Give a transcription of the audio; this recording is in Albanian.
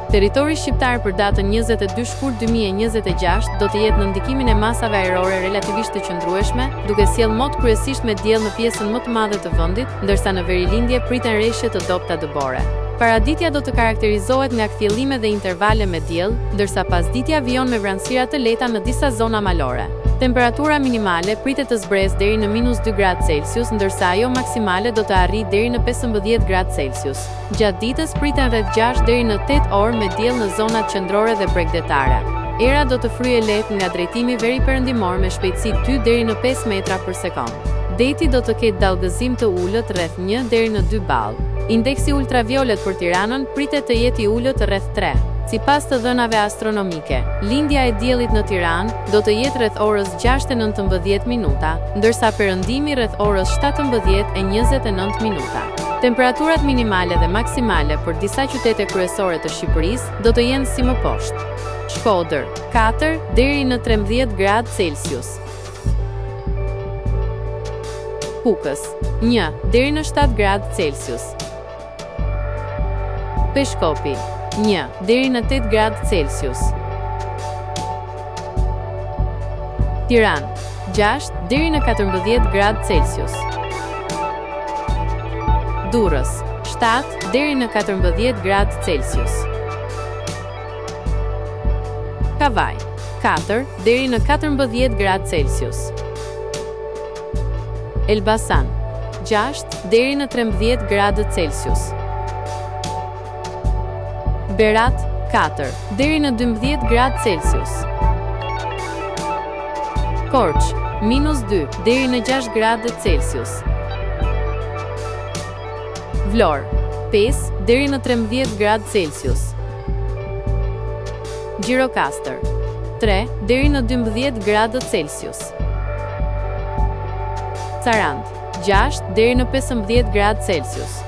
Territori shqiptar për datën 22 shkurt 2026 do të jetë në ndikimin e masave ajrore relativisht të qëndrueshme, duke sjellë mot kryesisht me diell në pjesën më të madhe të vendit, ndërsa në verilindje priten rreshje të dobta dëbore. Paraditja do të karakterizohet nga kthjellime dhe intervale me diell, ndërsa pasditja vijon me vranësira të lehta në disa zona malore. Temperatura minimale pritet të zbresë deri në -2 gradë Celsius, ndërsa ajo maksimale do të arrijë deri në 15 gradë Celsius. Gjatë ditës priten rreth 6 deri në 8 orë me diell në zonat qendrore dhe bregdetare. Era do të fryejë lehtë nga drejtimi veriperëndimor me shpejtësi 2 deri në 5 metra për sekond. Deti do të ketë dallgëzim të ulët rreth 1 deri në 2 ball. Indeksi ultraviolet për Tiranën pritet të jetë I ulët rreth 3. Sipas të dhënave astronomike, lindja e diellit në Tiranë do të jetë rreth orës 6:19 minuta, ndërsa perëndimi rreth orës 17:29 minuta. Temperaturat minimale dhe maksimale për disa qytete kryesore të Shqipërisë do të jenë si më poshtë. Shkodër, 4 deri në 13 gradë Celsius. Kukës, 1 deri në 7 gradë Celsius. Peshkopi, 1 deri në 8 gradë Celsius. Tiranë, 6 deri në 14 gradë Celsius. Durrës, 7 deri në 14 gradë Celsius. Kavaj, 4 deri në 14 gradë Celsius. Elbasan, 6 deri në 13 gradë Celsius. Berat, 4 deri në 12 gradë Celsius. Korç, -2 deri në 6 gradë Celsius. Vlorë, 5 deri në 13 gradë Celsius. Gjirokastër, 3 deri në 12 gradë Celsius. Sarandë, 6 deri në 15 gradë Celsius.